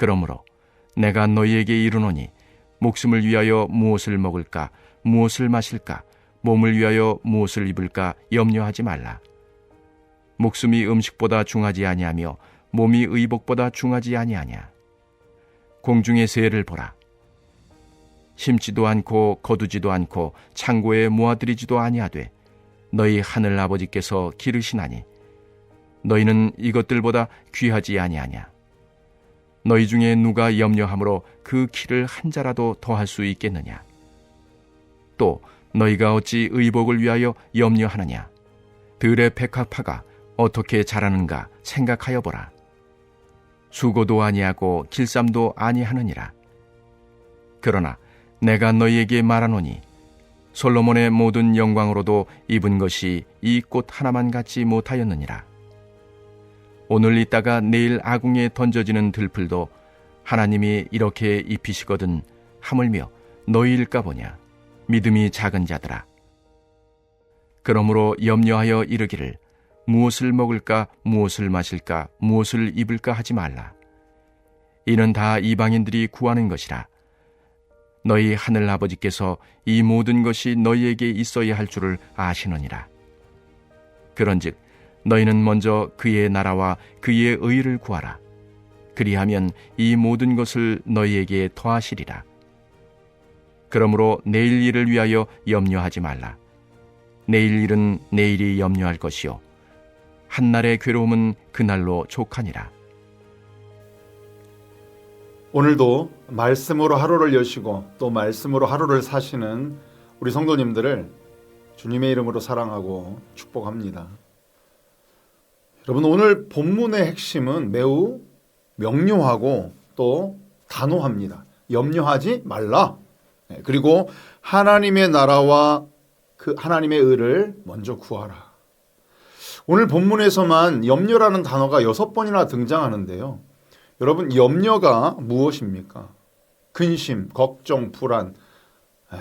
그러므로 내가 너희에게 이르노니 목숨을 위하여 무엇을 먹을까 무엇을 마실까 몸을 위하여 무엇을 입을까 염려하지 말라. 목숨이 음식보다 중하지 아니하며 몸이 의복보다 중하지 아니하냐. 공중의 새를 보라. 심지도 않고 거두지도 않고 창고에 모아들이지도 아니하되 너희 하늘 아버지께서 기르시나니 너희는 이것들보다 귀하지 아니하냐. 너희 중에 누가 염려함으로 그 키를 한 자라도 더할 수 있겠느냐. 또 너희가 어찌 의복을 위하여 염려하느냐. 들의 백합화가 어떻게 자라는가 생각하여 보라. 수고도 아니하고 길쌈도 아니하느니라. 그러나 내가 너희에게 말하노니 솔로몬의 모든 영광으로도 입은 것이 이 꽃 하나만 같지 못하였느니라. 오늘 있다가 내일 아궁에 던져지는 들풀도 하나님이 이렇게 입히시거든 하물며 너희일까 보냐. 믿음이 작은 자들아. 그러므로 염려하여 이르기를 무엇을 먹을까 무엇을 마실까 무엇을 입을까 하지 말라. 이는 다 이방인들이 구하는 것이라. 너희 하늘 아버지께서 이 모든 것이 너희에게 있어야 할 줄을 아시느니라. 그런즉 너희는 먼저 그의 나라와 그의 의를 구하라. 그리하면 이 모든 것을 너희에게 더하시리라. 그러므로 내일 일을 위하여 염려하지 말라. 내일 일은 내일이 염려할 것이요 한날의 괴로움은 그날로 족하니라. 오늘도 말씀으로 하루를 여시고 또 말씀으로 하루를 사시는 우리 성도님들을 주님의 이름으로 사랑하고 축복합니다. 여러분, 오늘 본문의 핵심은 매우 명료하고 또 단호합니다. 염려하지 말라. 그리고 하나님의 나라와 그 하나님의 의를 먼저 구하라. 오늘 본문에서만 염려라는 단어가 6번이나 등장하는데요. 여러분, 염려가 무엇입니까? 근심, 걱정, 불안,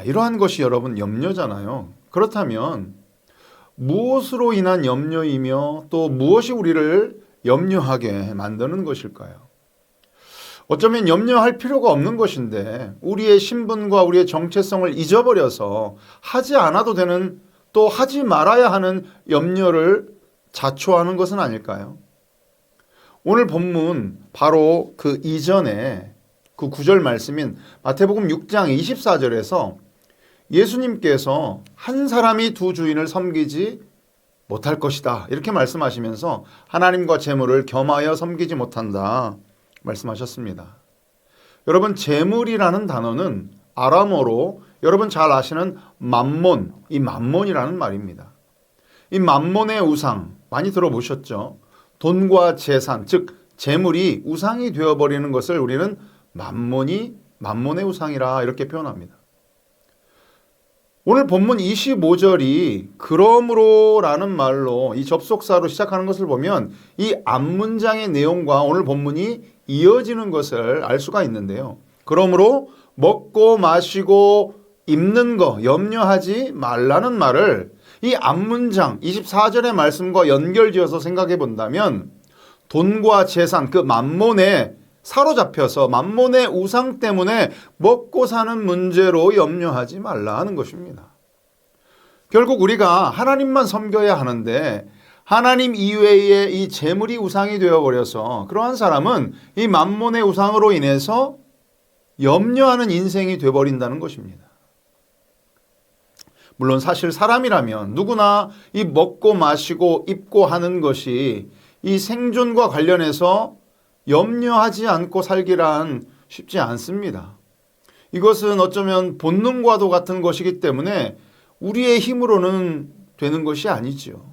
이러한 것이 여러분 염려잖아요. 그렇다면 무엇으로 인한 염려이며 또 무엇이 우리를 염려하게 만드는 것일까요? 어쩌면 염려할 필요가 없는 것인데 우리의 신분과 우리의 정체성을 잊어버려서 하지 않아도 되는, 또 하지 말아야 하는 염려를 자초하는 것은 아닐까요? 오늘 본문 바로 그 이전에 그 9절 말씀인 마태복음 6장 24절에서 예수님께서 한 사람이 두 주인을 섬기지 못할 것이다 이렇게 말씀하시면서 하나님과 재물을 겸하여 섬기지 못한다 말씀하셨습니다. 여러분, 재물이라는 단어는 아람어로 여러분 잘 아시는 맘몬, 이 맘몬이라는 말입니다. 이 맘몬의 우상 많이 들어보셨죠? 돈과 재산, 즉 재물이 우상이 되어버리는 것을 우리는 맘몬의 우상이라 이렇게 표현합니다. 오늘 본문 25절이 그러므로라는 말로 이 접속사로 시작하는 것을 보면 이 앞문장의 내용과 오늘 본문이 이어지는 것을 알 수가 있는데요. 그러므로 먹고 마시고 입는 거 염려하지 말라는 말을 이 앞문장 24절의 말씀과 연결지어서 생각해 본다면 돈과 재산, 그 맘몬에 사로잡혀서 맘몬의 우상 때문에 먹고 사는 문제로 염려하지 말라 하는 것입니다. 결국 우리가 하나님만 섬겨야 하는데 하나님 이외에 이 재물이 우상이 되어버려서 그러한 사람은 이 맘몬의 우상으로 인해서 염려하는 인생이 되어버린다는 것입니다. 물론 사실 사람이라면 누구나 이 먹고 마시고 입고 하는 것이 이 생존과 관련해서 염려하지 않고 살기란 쉽지 않습니다. 이것은 어쩌면 본능과도 같은 것이기 때문에 우리의 힘으로는 되는 것이 아니죠.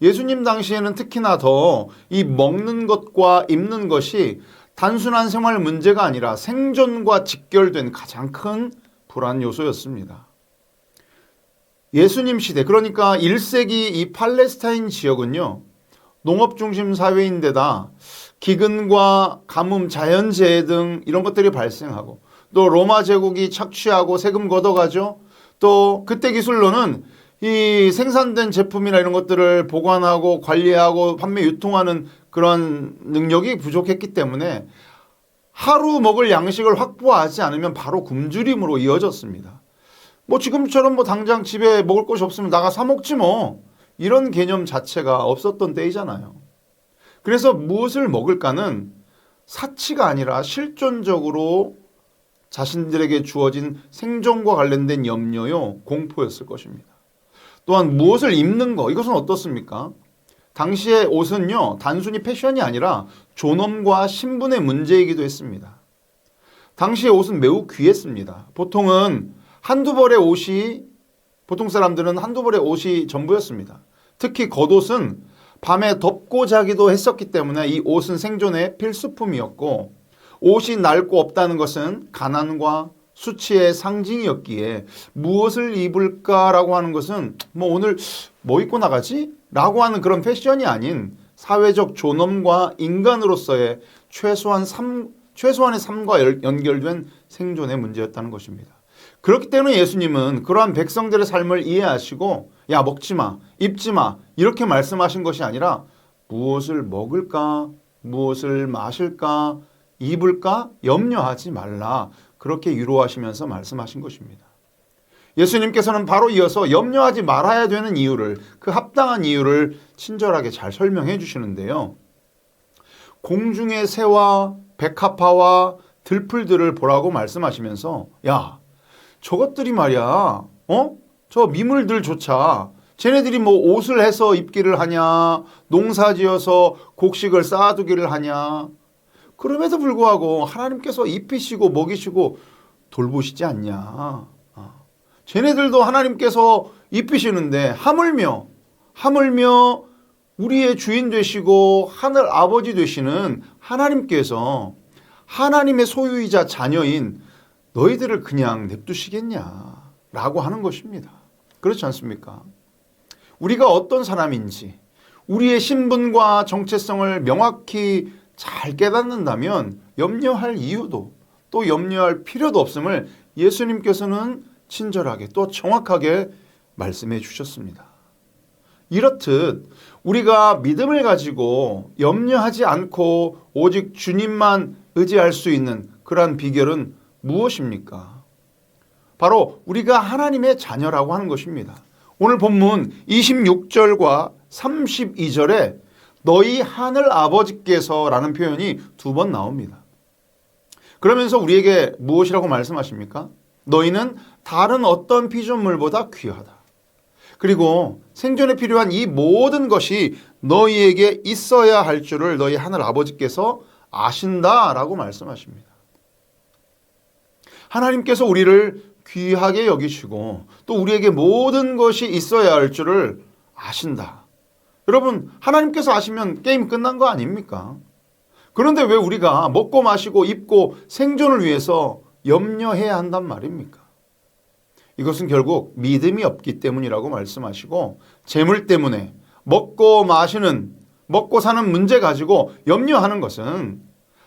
예수님 당시에는 특히나 더 이 먹는 것과 입는 것이 단순한 생활 문제가 아니라 생존과 직결된 가장 큰 불안 요소였습니다. 예수님 시대, 그러니까 1세기 이 팔레스타인 지역은요, 농업 중심 사회인데다 기근과 가뭄, 자연재해 등 이런 것들이 발생하고 또 로마 제국이 착취하고 세금 걷어가죠. 또 그때 기술로는 이 생산된 제품이나 이런 것들을 보관하고 관리하고 판매 유통하는 그런 능력이 부족했기 때문에 하루 먹을 양식을 확보하지 않으면 바로 굶주림으로 이어졌습니다. 뭐 지금처럼 뭐 당장 집에 먹을 것이 없으면 나가 사 먹지 뭐. 이런 개념 자체가 없었던 때이잖아요. 그래서 무엇을 먹을까는 사치가 아니라 실존적으로 자신들에게 주어진 생존과 관련된 염려요, 공포였을 것입니다. 또한 무엇을 입는 거, 이것은 어떻습니까? 당시의 옷은요, 단순히 패션이 아니라 존엄과 신분의 문제이기도 했습니다. 당시의 옷은 매우 귀했습니다. 보통 사람들은 한두 벌의 옷이 전부였습니다. 특히 겉옷은 밤에 덮고 자기도 했었기 때문에 이 옷은 생존의 필수품이었고, 옷이 낡고 없다는 것은 가난과 수치의 상징이었기에 무엇을 입을까라고 하는 것은 뭐 오늘 뭐 입고 나가지? 라고 하는 그런 패션이 아닌 사회적 존엄과 인간으로서의 최소한의 삶과 연결된 생존의 문제였다는 것입니다. 그렇기 때문에 예수님은 그러한 백성들의 삶을 이해하시고 야 먹지 마, 입지 마 이렇게 말씀하신 것이 아니라 무엇을 먹을까, 무엇을 마실까, 입을까 염려하지 말라 그렇게 위로하시면서 말씀하신 것입니다. 예수님께서는 바로 이어서 염려하지 말아야 되는 이유를, 그 합당한 이유를 친절하게 잘 설명해 주시는데요. 공중의 새와 백합화와 들풀들을 보라고 말씀하시면서 야 저것들이 말이야 저 미물들조차 쟤네들이 뭐 옷을 해서 입기를 하냐, 농사지어서 곡식을 쌓아두기를 하냐, 그럼에도 불구하고 하나님께서 입히시고 먹이시고 돌보시지 않냐. 쟤네들도 하나님께서 입히시는데 하물며 우리의 주인 되시고 하늘 아버지 되시는 하나님께서 하나님의 소유이자 자녀인 너희들을 그냥 냅두시겠냐라고 하는 것입니다. 그렇지 않습니까? 우리가 어떤 사람인지 우리의 신분과 정체성을 명확히 잘 깨닫는다면 염려할 이유도 또 염려할 필요도 없음을 예수님께서는 친절하게 또 정확하게 말씀해 주셨습니다. 이렇듯 우리가 믿음을 가지고 염려하지 않고 오직 주님만 의지할 수 있는 그러한 비결은 무엇입니까? 바로 우리가 하나님의 자녀라고 하는 것입니다. 오늘 본문 26절과 32절에 너희 하늘 아버지께서라는 표현이 2번 나옵니다. 그러면서 우리에게 무엇이라고 말씀하십니까? 너희는 다른 어떤 피조물보다 귀하다. 그리고 생존에 필요한 이 모든 것이 너희에게 있어야 할 줄을 너희 하늘 아버지께서 아신다라고 말씀하십니다. 하나님께서 우리를 귀하게 여기시고 또 우리에게 모든 것이 있어야 할 줄을 아신다. 여러분, 하나님께서 아시면 게임 끝난 거 아닙니까? 그런데 왜 우리가 먹고 마시고 입고 생존을 위해서 염려해야 한단 말입니까? 이것은 결국 믿음이 없기 때문이라고 말씀하시고 재물 때문에 먹고 사는 문제 가지고 염려하는 것은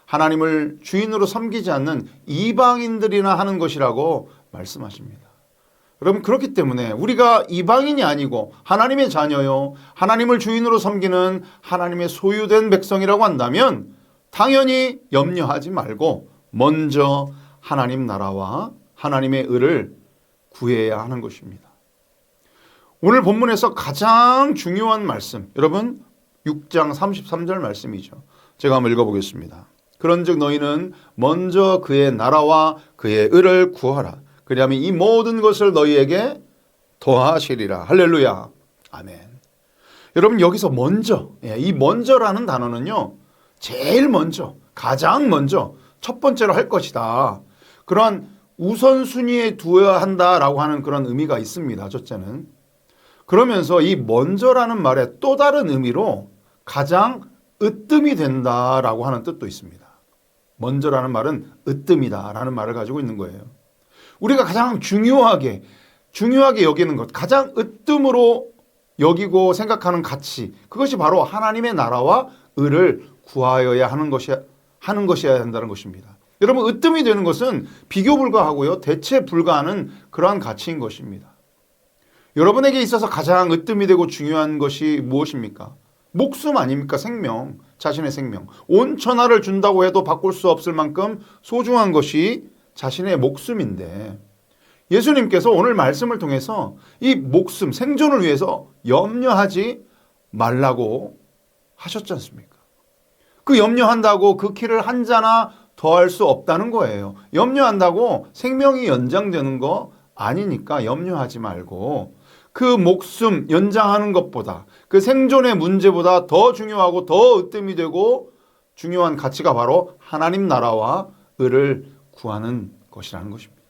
하나님을 주인으로 섬기지 않는 이방인들이나 하는 것이라고 말씀하십니다. 여러분, 그렇기 때문에 우리가 이방인이 아니고 하나님의 자녀요, 하나님을 주인으로 섬기는 하나님의 소유된 백성이라고 한다면 당연히 염려하지 말고 먼저 하나님 나라와 하나님의 의를 구해야 하는 것입니다. 오늘 본문에서 가장 중요한 말씀, 여러분 6장 33절 말씀이죠. 제가 한번 읽어보겠습니다. 그런즉 너희는 먼저 그의 나라와 그의 의를 구하라. 그리하면 이 모든 것을 너희에게 더하시리라. 할렐루야. 아멘. 여러분, 여기서 먼저, 이 먼저라는 단어는요, 제일 먼저, 가장 먼저, 첫 번째로 할 것이다. 그러한 우선순위에 두어야 한다라고 하는 그런 의미가 있습니다. 첫째는. 그러면서 이 먼저라는 말에 또 다른 의미로 가장 으뜸이 된다라고 하는 뜻도 있습니다. 먼저라는 말은 으뜸이다라는 말을 가지고 있는 거예요. 우리가 가장 중요하게 여기는 것, 가장 으뜸으로 여기고 생각하는 가치, 그것이 바로 하나님의 나라와 의를 구하여야 하는 것이어야 한다는 것입니다. 여러분, 으뜸이 되는 것은 비교 불가하고요, 대체 불가하는 그러한 가치인 것입니다. 여러분에게 있어서 가장 으뜸이 되고 중요한 것이 무엇입니까? 목숨 아닙니까? 생명. 자신의 생명. 온 천하를 준다고 해도 바꿀 수 없을 만큼 소중한 것이 자신의 목숨인데 예수님께서 오늘 말씀을 통해서 이 목숨, 생존을 위해서 염려하지 말라고 하셨지 않습니까? 그 염려한다고 그 키를 한 자나 더할 수 없다는 거예요. 염려한다고 생명이 연장되는 거 아니니까 염려하지 말고 그 목숨 연장하는 것보다 그 생존의 문제보다 더 중요하고 더 으뜸이 되고 중요한 가치가 바로 하나님 나라와 의를 구하는 것이라는 것입니다.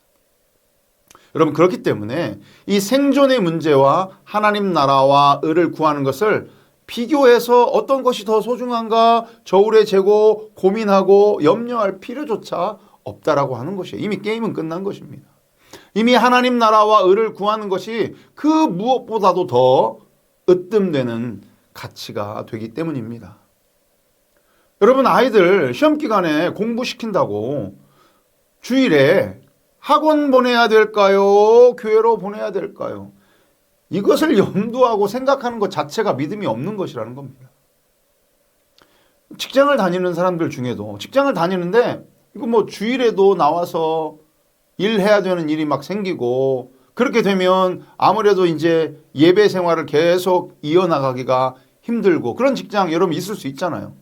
여러분 그렇기 때문에 이 생존의 문제와 하나님 나라와 의를 구하는 것을 비교해서 어떤 것이 더 소중한가 저울에 재고 고민하고 염려할 필요조차 없다라고 하는 것이에요. 이미 게임은 끝난 것입니다. 이미 하나님 나라와 의를 구하는 것이 그 무엇보다도 더 으뜸되는 가치가 되기 때문입니다. 여러분 아이들 시험 기간에 공부시킨다고 주일에 학원 보내야 될까요? 교회로 보내야 될까요? 이것을 염두하고 생각하는 것 자체가 믿음이 없는 것이라는 겁니다. 직장을 다니는 사람들 중에도 직장을 다니는데 이거 뭐 주일에도 나와서 일해야 되는 일이 막 생기고 그렇게 되면 아무래도 이제 예배 생활을 계속 이어나가기가 힘들고 그런 직장 여러분 있을 수 있잖아요.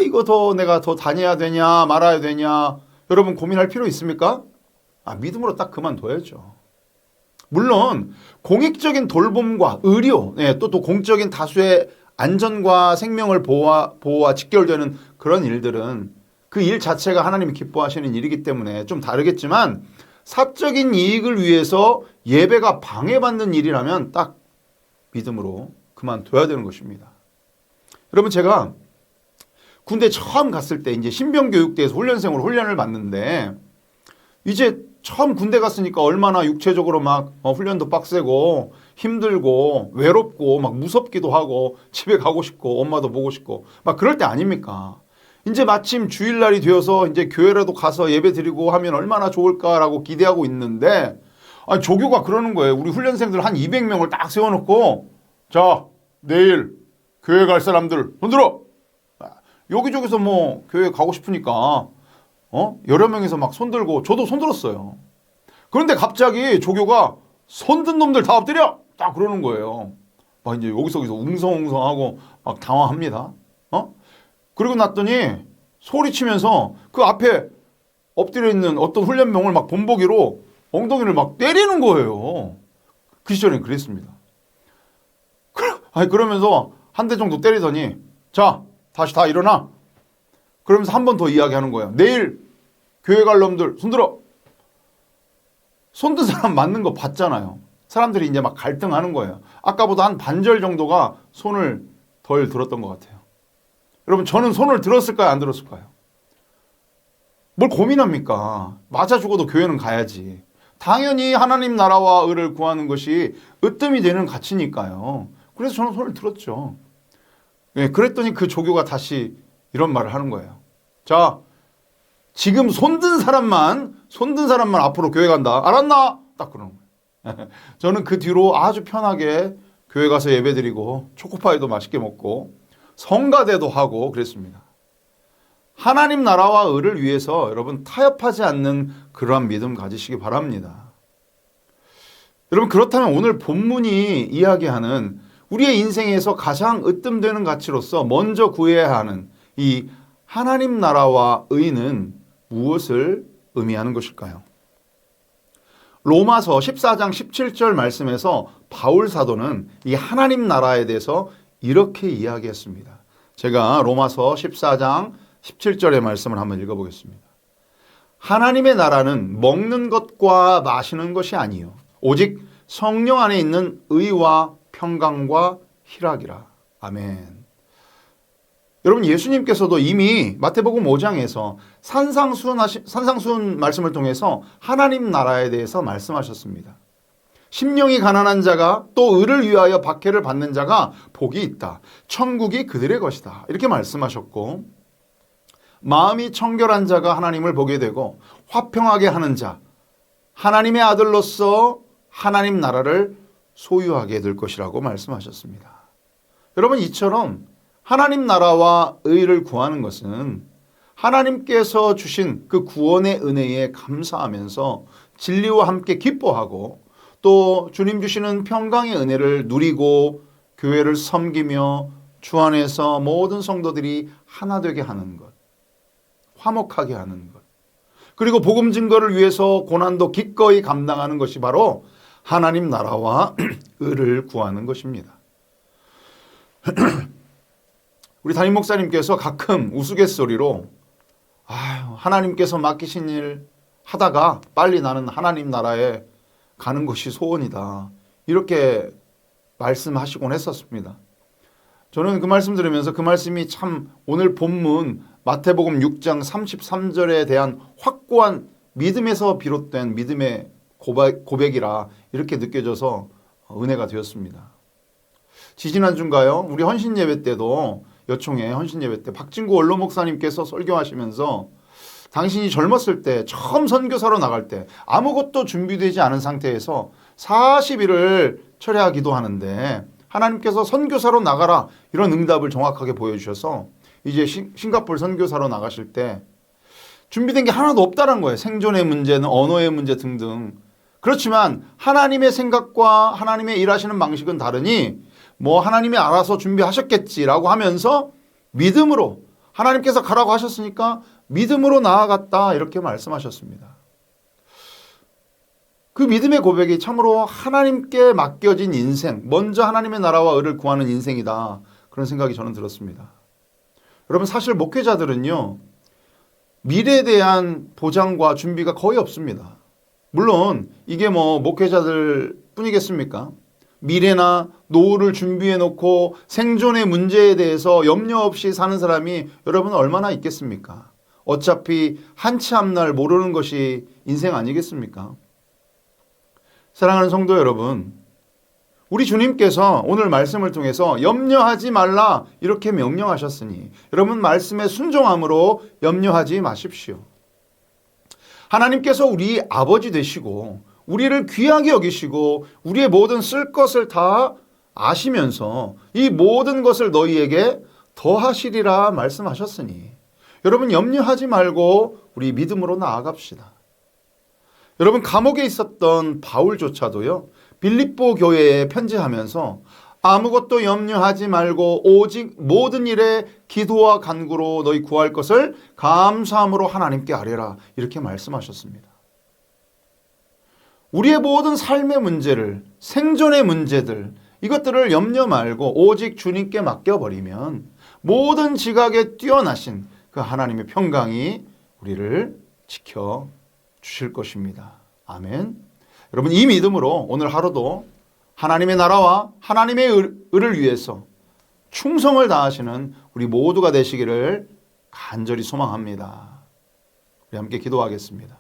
이거 더 내가 더 다녀야 되냐 말아야 되냐 여러분 고민할 필요 있습니까? 믿음으로 딱 그만둬야죠. 물론 공익적인 돌봄과 의료 또 공적인 다수의 안전과 생명을 보호와 직결되는 그런 일들은 그 일 자체가 하나님이 기뻐하시는 일이기 때문에 좀 다르겠지만 사적인 이익을 위해서 예배가 방해받는 일이라면 딱 믿음으로 그만둬야 되는 것입니다. 여러분 제가 군대 처음 갔을 때 이제 신병교육대에서 훈련생으로 훈련을 받는데 이제 처음 군대 갔으니까 얼마나 육체적으로 막 훈련도 빡세고 힘들고 외롭고 막 무섭기도 하고 집에 가고 싶고 엄마도 보고 싶고 막 그럴 때 아닙니까? 이제 마침 주일날이 되어서 이제 교회라도 가서 예배 드리고 하면 얼마나 좋을까라고 기대하고 있는데 조교가 그러는 거예요. 우리 훈련생들 한 200명을 딱 세워놓고 자 내일 교회 갈 사람들 손들어. 여기저기서 뭐 교회 가고 싶으니까 여러 명이서 막 손들고 저도 손들었어요. 그런데 갑자기 조교가 손든 놈들 다 엎드려! 딱 그러는 거예요. 막 이제 여기저기서 웅성웅성하고 막 당황합니다. 그리고 났더니 소리치면서 그 앞에 엎드려 있는 어떤 훈련병을 막 본보기로 엉덩이를 막 때리는 거예요. 그 시절엔 그랬습니다. 그러면서 한 대 정도 때리더니 자 다시 다 일어나. 그러면서 한 번 더 이야기하는 거예요. 내일 교회 갈 놈들 손들어. 손든 사람 맞는 거 봤잖아요. 사람들이 이제 막 갈등하는 거예요. 아까보다 한 반절 정도가 손을 덜 들었던 것 같아요. 여러분 저는 손을 들었을까요? 안 들었을까요? 뭘 고민합니까? 맞아 죽어도 교회는 가야지. 당연히 하나님 나라와 의를 구하는 것이 으뜸이 되는 가치니까요. 그래서 저는 손을 들었죠. 그랬더니 그 조교가 다시 이런 말을 하는 거예요. 자, 지금 손든 사람만 앞으로 교회 간다. 알았나? 딱 그러는 거예요. 저는 그 뒤로 아주 편하게 교회 가서 예배드리고 초코파이도 맛있게 먹고 성가대도 하고 그랬습니다. 하나님 나라와 의를 위해서 여러분 타협하지 않는 그러한 믿음 가지시기 바랍니다. 여러분 그렇다면 오늘 본문이 이야기하는 우리의 인생에서 가장 으뜸되는 가치로서 먼저 구해야 하는 이 하나님 나라와 의는 무엇을 의미하는 것일까요? 로마서 14장 17절 말씀에서 바울 사도는 이 하나님 나라에 대해서 이렇게 이야기했습니다. 제가 로마서 14장 17절의 말씀을 한번 읽어보겠습니다. 하나님의 나라는 먹는 것과 마시는 것이 아니요 오직 성령 안에 있는 의와 평강과 희락이라. 아멘. 여러분 예수님께서도 이미 마태복음 5장에서 산상수훈 말씀을 통해서 하나님 나라에 대해서 말씀하셨습니다. 심령이 가난한 자가 또 의를 위하여 박해를 받는 자가 복이 있다. 천국이 그들의 것이다. 이렇게 말씀하셨고 마음이 청결한 자가 하나님을 보게 되고 화평하게 하는 자 하나님의 아들로서 하나님 나라를 소유하게 될 것이라고 말씀하셨습니다. 여러분 이처럼 하나님 나라와 의를 구하는 것은 하나님께서 주신 그 구원의 은혜에 감사하면서 진리와 함께 기뻐하고 또 주님 주시는 평강의 은혜를 누리고 교회를 섬기며 주 안에서 모든 성도들이 하나 되게 하는 것, 화목하게 하는 것, 그리고 복음 증거를 위해서 고난도 기꺼이 감당하는 것이 바로 하나님 나라와 의를 구하는 것입니다. 우리 담임 목사님께서 가끔 우스갯소리로 하나님께서 맡기신 일 하다가 빨리 나는 하나님 나라에 가는 것이 소원이다, 이렇게 말씀하시곤 했었습니다. 저는 그 말씀 들으면서 그 말씀이 참 오늘 본문 마태복음 6장 33절에 대한 확고한 믿음에서 비롯된 믿음의 고백이라 이렇게 느껴져서 은혜가 되었습니다. 지지난주인가요? 우리 헌신예배 때도, 여총회 헌신예배 때 박진구 원로 목사님께서 설교하시면서 당신이 젊었을 때 처음 선교사로 나갈 때 아무것도 준비되지 않은 상태에서 40일을 철야 기도하는데 하나님께서 선교사로 나가라, 이런 응답을 정확하게 보여주셔서 이제 싱가포르 선교사로 나가실 때 준비된 게 하나도 없다는 거예요. 생존의 문제는 언어의 문제 등등. 그렇지만 하나님의 생각과 하나님의 일하시는 방식은 다르니 하나님이 알아서 준비하셨겠지라고 하면서 믿음으로, 하나님께서 가라고 하셨으니까 믿음으로 나아갔다, 이렇게 말씀하셨습니다. 그 믿음의 고백이 참으로 하나님께 맡겨진 인생, 먼저 하나님의 나라와 의를 구하는 인생이다, 그런 생각이 저는 들었습니다. 여러분, 사실 목회자들은요, 미래에 대한 보장과 준비가 거의 없습니다. 물론 이게 목회자들 뿐이겠습니까? 미래나 노후를 준비해 놓고 생존의 문제에 대해서 염려 없이 사는 사람이 여러분 얼마나 있겠습니까? 어차피 한치 앞날 모르는 것이 인생 아니겠습니까? 사랑하는 성도 여러분, 우리 주님께서 오늘 말씀을 통해서 염려하지 말라, 이렇게 명령하셨으니 여러분 말씀에 순종함으로 염려하지 마십시오. 하나님께서 우리 아버지 되시고 우리를 귀하게 여기시고 우리의 모든 쓸 것을 다 아시면서 이 모든 것을 너희에게 더하시리라 말씀하셨으니 여러분 염려하지 말고 우리 믿음으로 나아갑시다. 여러분, 감옥에 있었던 바울조차도요, 빌립보 교회에 편지하면서 아무것도 염려하지 말고 오직 모든 일에 기도와 간구로 너희 구할 것을 감사함으로 하나님께 아뢰라, 이렇게 말씀하셨습니다. 우리의 모든 삶의 문제를, 생존의 문제들, 이것들을 염려 말고 오직 주님께 맡겨버리면 모든 지각에 뛰어나신 그 하나님의 평강이 우리를 지켜 주실 것입니다. 아멘. 여러분, 이 믿음으로 오늘 하루도 하나님의 나라와 하나님의 의를 위해서 충성을 다하시는 우리 모두가 되시기를 간절히 소망합니다. 우리 함께 기도하겠습니다.